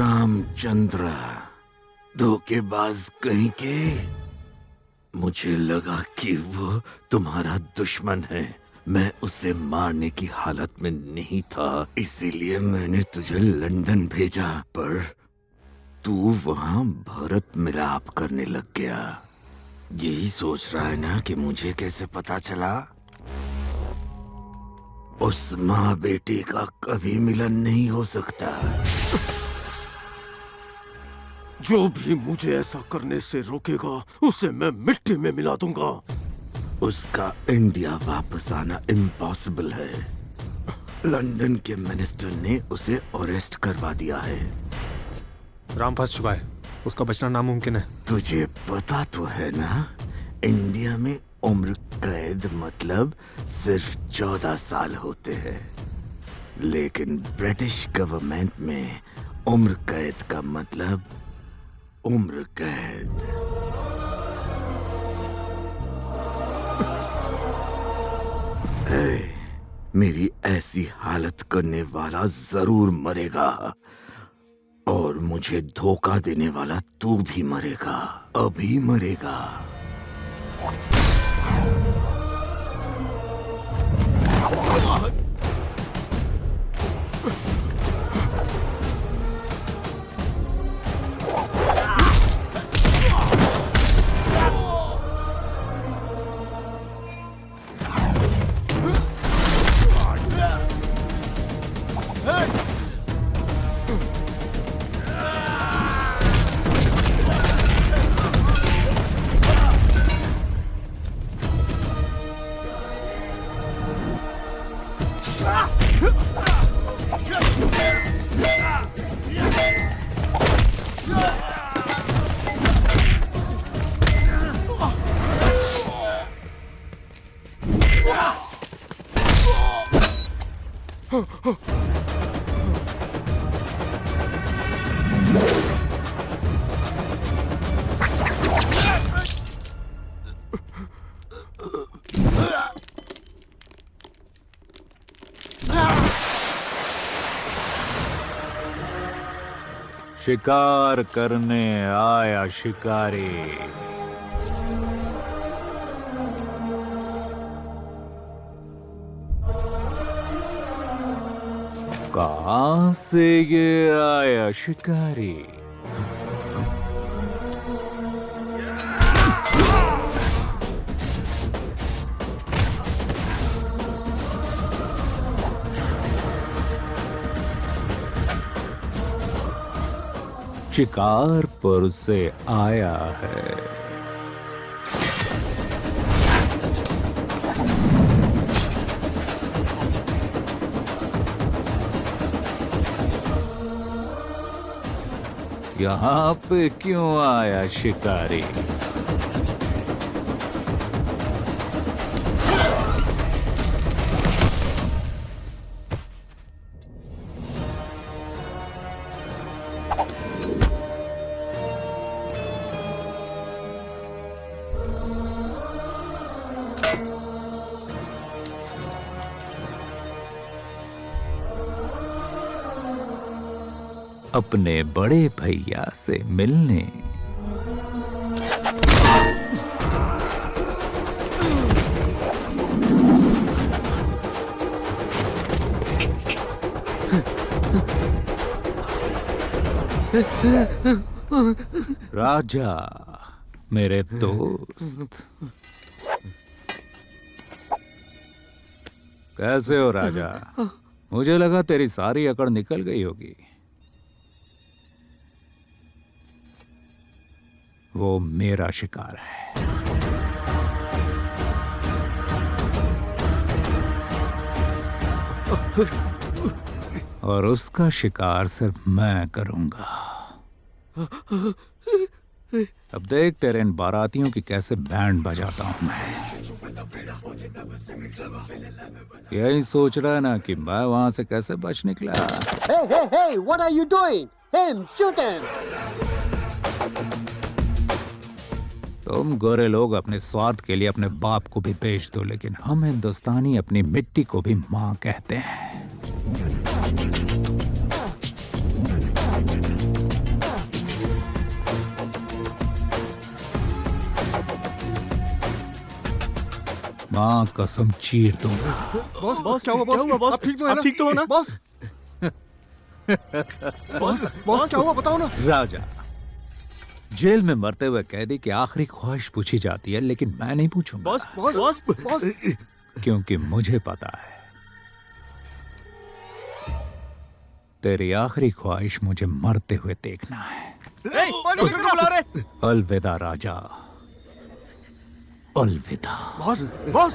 रामचंद्र, धोखेबाज कहीं के। मुझे लगा कि वो तुम्हारा दुश्मन है। मैं उसे मारने की हालत में नहीं था, इसीलिए मैंने तुझे लंदन भेजा। पर तू वहां भरत मिलाप करने लग गया। यही सोच रहा है ना कि मुझे कैसे पता चला? उस माँ बेटी का कभी मिलन नहीं हो सकता। जो भी मुझे ऐसा करने से रोकेगा उसे मैं मिट्टी में मिला दूंगा। उसका इंडिया वापस आना इम्पॉसिबल है। लंदन के मिनिस्टर ने उसे अरेस्ट करवा दिया है। राम फंस चुका है, उसका बचना नामुमकिन है। तुझे पता तो है ना, इंडिया में उम्र कैद मतलब सिर्फ 14 साल होते हैं, लेकिन ब्रिटिश गवर्नमेंट में उम्र कैद का मतलब उम्र कैद। मेरी ऐसी हालत करने वाला जरूर मरेगा, और मुझे धोखा देने वाला तू भी मरेगा, अभी मरेगा। शिकार करने आया शिकारी। कहां से ये आया शिकारी? शिकारपुर से आया है। यहाँ पे क्यों आया शिकारी? अपने बड़े भैया से मिलने। राजा, मेरे दोस्त, कैसे हो राजा? मुझे लगा तेरी सारी अकड़ निकल गई होगी। वो मेरा शिकार है। और उसका शिकार सिर्फ मैं करूंगा। अब देख तेरे इन बारातियों की कैसे बैंड बजाता हूं मैं। यही सोच रहा है ना कि मैं वहां से कैसे बच निकला। Hey, hey, hey, what are you doing? Him, shoot him! तुम गोरे लोग अपने स्वार्थ के लिए अपने बाप को भी बेच दो, लेकिन हम हिंदुस्तानी अपनी मिट्टी को भी माँ कहते हैं। माँ कसम चीर दूंगा। बॉस बॉस क्या हुआ बॉस? आप ठीक तो है ना? ठीक तो हो ना बॉस? बॉस क्या हुआ बताओ ना। राजा, जेल में मरते हुए कैदी की आखिरी ख्वाहिश पूछी जाती है, लेकिन मैं नहीं पूछूंगा। बॉस क्योंकि मुझे पता है तेरी आखिरी ख्वाहिश मुझे मरते हुए देखना है। अलविदा राजा, अलविदा। बॉस बॉस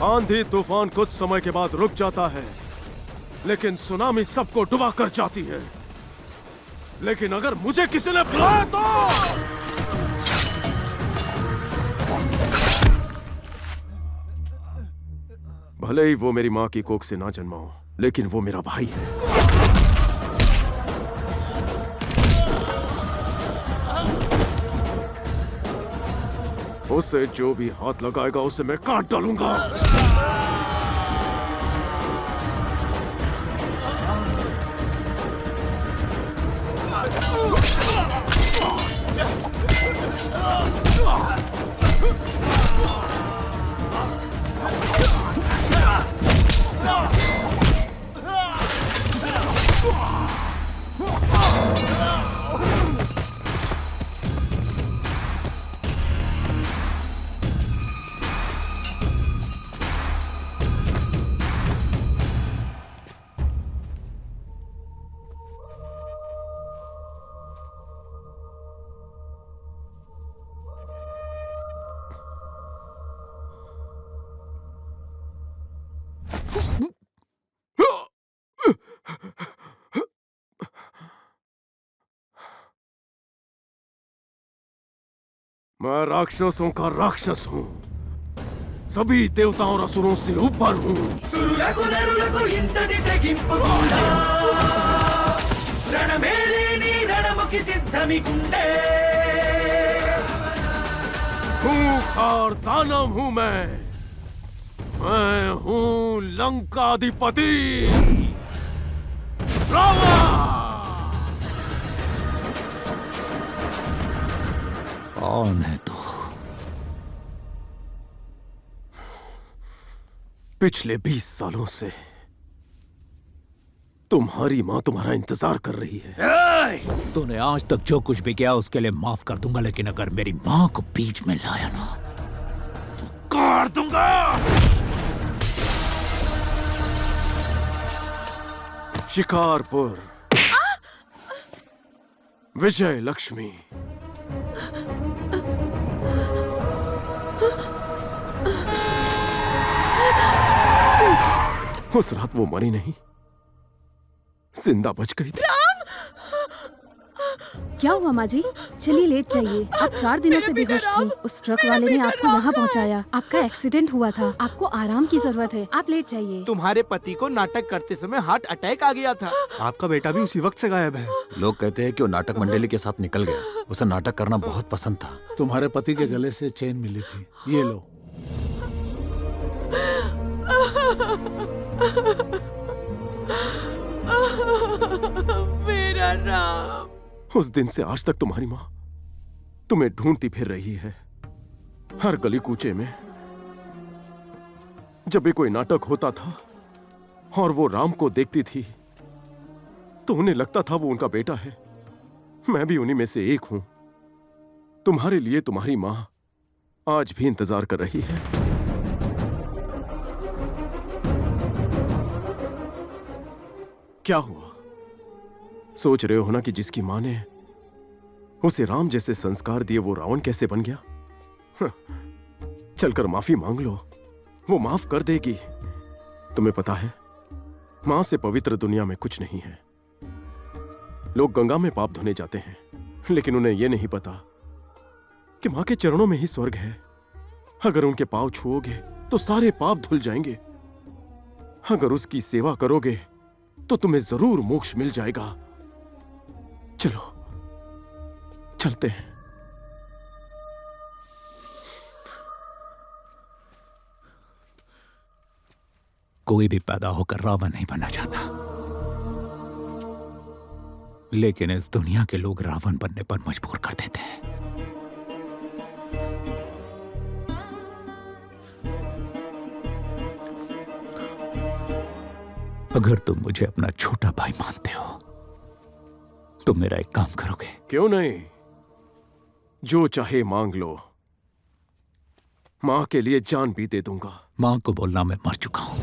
आंधी तूफान कुछ समय के बाद रुक जाता है, लेकिन सुनामी सबको डुबा कर जाती है। लेकिन अगर मुझे किसी ने बुलाया तो भले ही वो मेरी मां की कोख से ना जन्मा हो, लेकिन वो मेरा भाई है। उसे जो भी हाथ लगाएगा उसे मैं काट डालूंगा। मैं राक्षसों का राक्षस हूँ, सभी देवताओं और असुरों से ऊपर हूँ। సురులకు నరులకు ఇంతటి తెగింపు కూడా రణమేలేని రణముకి సిద్ధమికుండే खूंखार दानव हूँ मैं हूँ लंकाधिपति रावण। कौन है तू? पिछले 20 सालों से तुम्हारी मां तुम्हारा इंतजार कर रही है। तूने आज तक जो कुछ भी किया उसके लिए माफ कर दूंगा, लेकिन अगर मेरी मां को बीच में लाया ना तो काट दूंगा। शिकारपुर, विजय लक्ष्मी। उस रात वो मरी नहीं, जिंदा बच गई थी। क्या हुआ माँ जी? चलिए लेट जाइए। आप 4 दिनों से बेहोश थी। उस ट्रक वाले ने आपको यहाँ पहुँचाया। आपका एक्सीडेंट हुआ था, आपको आराम की जरूरत है। आप लेट जाइए। तुम्हारे पति को नाटक करते समय हार्ट अटैक आ गया था। आपका बेटा भी उसी वक्त से गायब है। लोग कहते हैं कि वो नाटक मंडली के साथ निकल गया। उसे नाटक करना बहुत पसंद था। तुम्हारे पति के गले से चेन मिली थी, ये लो। मेरा राम। उस दिन से आज तक तुम्हारी माँ तुम्हें ढूंढती फिर रही है हर गली कूचे में। जब भी कोई नाटक होता था और वो राम को देखती थी तो उन्हें लगता था वो उनका बेटा है। मैं भी उन्हीं में से एक हूं। तुम्हारे लिए तुम्हारी मां आज भी इंतजार कर रही है। क्या हुआ? सोच रहे हो ना कि जिसकी मां ने उसे राम जैसे संस्कार दिए वो रावण कैसे बन गया? चलकर माफी मांग लो, वो माफ कर देगी। तुम्हें पता है मां से पवित्र दुनिया में कुछ नहीं है। लोग गंगा में पाप धोने जाते हैं लेकिन उन्हें यह नहीं पता कि मां के चरणों में ही स्वर्ग है। अगर उनके पांव छुओगे तो सारे पाप धुल जाएंगे। अगर उसकी सेवा करोगे तो तुम्हें जरूर मोक्ष मिल जाएगा। चलो चलते हैं। कोई भी पैदा होकर रावण नहीं बनना चाहता, लेकिन इस दुनिया के लोग रावण बनने पर मजबूर कर देते हैं। अगर तुम मुझे अपना छोटा भाई मानते हो तो मेरा एक काम करोगे? क्यों नहीं, जो चाहे मांग लो। मां के लिए जान भी दे दूंगा। मां को बोलना मैं मर चुका हूं।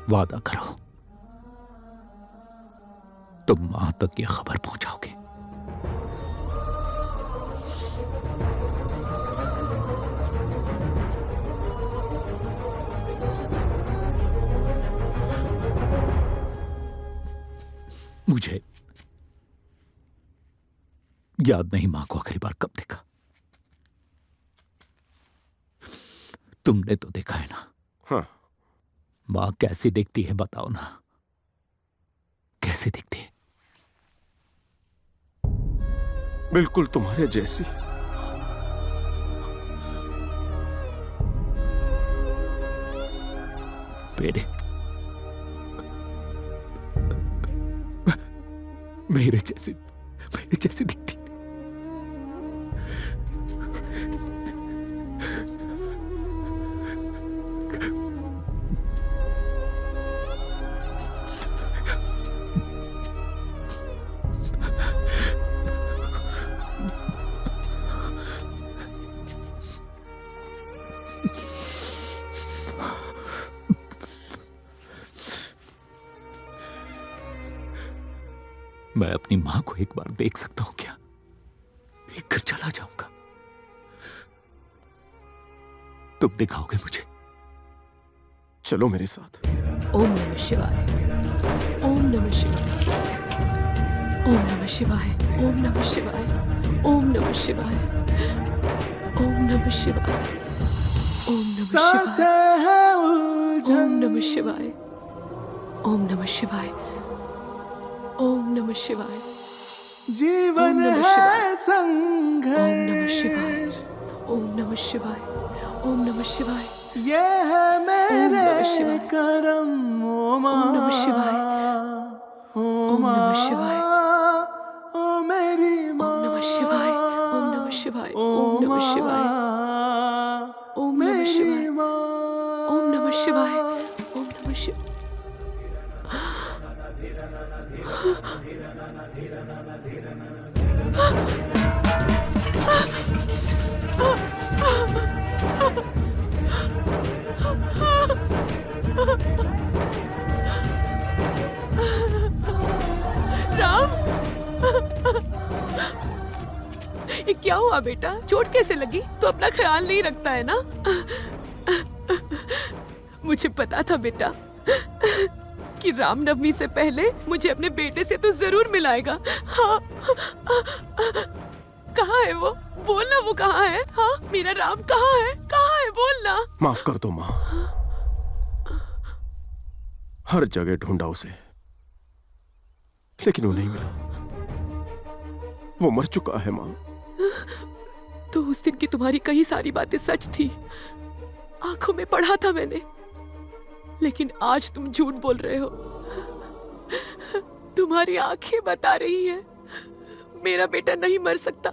वादा करो तुम मां तक ये खबर पहुंचाओगे। मुझे याद नहीं मां को आखिरी बार कब देखा। तुमने तो देखा है ना। हाँ। मां कैसी दिखती है बताओ ना, कैसी दिखती है? बिल्कुल तुम्हारे जैसी। बेटे, मेरे जैसी दिखती है। मैं अपनी मां को एक बार देख सकता हूं क्या? देखकर चला जाऊंगा। तुम दिखाओगे मुझे? चलो मेरे साथ। ओम नमः शिवाय, ओम नमः शिवाय, ओम नमः शिवाय, ओम नमः शिवाय, ओम नमः शिवाय, ओम नमः शिवाय, ओम नमः शिवाय, ओम नमः शिवाय, ओम नमः शिवाय, ओम नमः शिवाय। जीवन है संघर्ष। ओम नमः शिवाय, ओम नमः शिवाय, ओम नमः शिवाय। ये है मेरे नमः शिवाय। करम। ओम ओम नमः शिवाय, ओम नमः शिवाय, ओ मेरी माँ। ओम नमः शिवाय, ओम नमः शिवाय, ओम नमः शिवाय, ओम नमः शिवाय, ओम नमः शिवाय, ओम नमः शिवाय। राम, ये क्या हुआ बेटा? चोट कैसे लगी? तो अपना ख्याल नहीं रखता है ना? मुझे पता था बेटा कि रामनवमी से पहले मुझे अपने बेटे से तो जरूर मिलाएगा। हाँ, कहाँ है वो? बोलना, वो कहाँ है? हाँ, मेरा राम कहाँ है? कहाँ है? बोलना। माफ कर दो मां, हर जगह ढूंढा उसे लेकिन वो नहीं मिला। वो मर चुका है मां। तो उस दिन की तुम्हारी कई सारी बातें सच थी, आंखों में पढ़ा था मैंने। लेकिन आज तुम झूठ बोल रहे हो। तुम्हारी आंखें बता रही है मेरा बेटा नहीं मर सकता,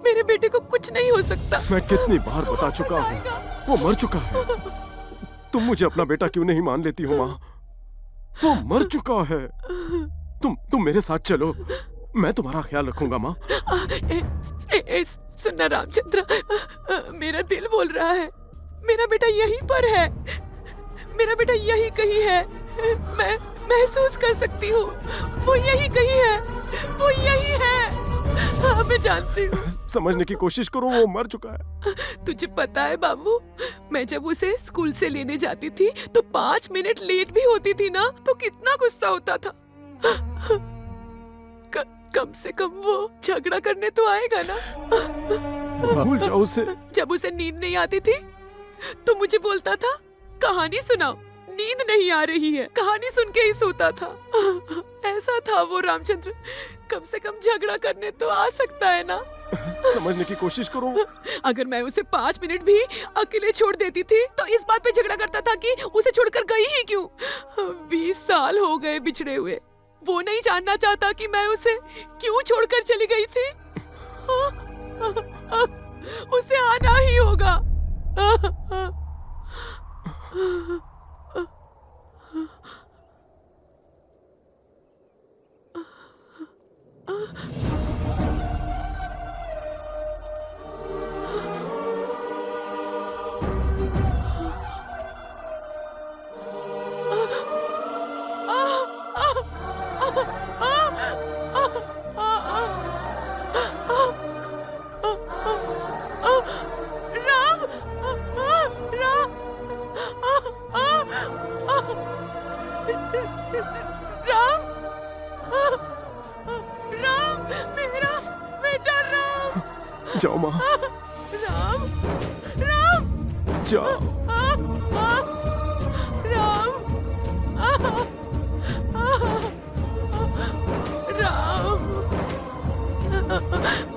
मेरे बेटे को कुछ नहीं हो सकता। मैं कितनी बार बता चुका हूँ, वो मर चुका है। तुम मुझे अपना बेटा क्यों नहीं मान लेती हो माँ? वो मर चुका है। तुम मेरे साथ चलो, मैं तुम्हारा ख्याल रखूंगा माँ। सुनना रामचंद्र, मेरा दिल बोल रहा है मेरा बेटा यहीं पर है, मेरा बेटा यहीं कहीं है। मैं महसूस कर सकती हूँ, वो यहीं कहीं है, वो यहीं है। हाँ, मैं जानती हूँ। समझने की कोशिश करो, वो मर चुका है। तुझे पता है बाबू, मैं जब उसे स्कूल से लेने जाती थी तो 5 मिनट लेट भी होती थी ना तो कितना गुस्सा होता था। कम से कम वो झगड़ा करने तो आएगा ना। भूल जाओ उसे। जब उसे नींद नहीं आती थी तो मुझे बोलता था कहानी सुनाओ, नींद नहीं आ रही है, कहानी सुन के ही सोता था। ऐसा था वो रामचंद्र, कम से कम झगड़ा करने तो आ सकता है ना। समझने की कोशिश करो। अगर मैं उसे 5 मिनट भी अकेले छोड़ देती थी तो इस बात पे झगड़ा करता था कि उसे छोड़कर गई ही क्यों। 20 साल हो गए बिछड़े हुए, वो नहीं जानना चाहता कि मैं उसे क्यों छोड़कर चली गई थी। उसे आना ही होगा। जाओ माँ, राम, राम, जाओ। राम, राम,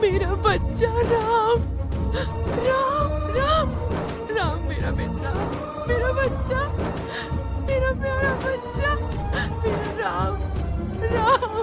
मेरा बच्चा राम, राम, राम, राम, मेरा बेटा, मेरा बच्चा, मेरा प्यारा बच्चा, मेरा राम, राम।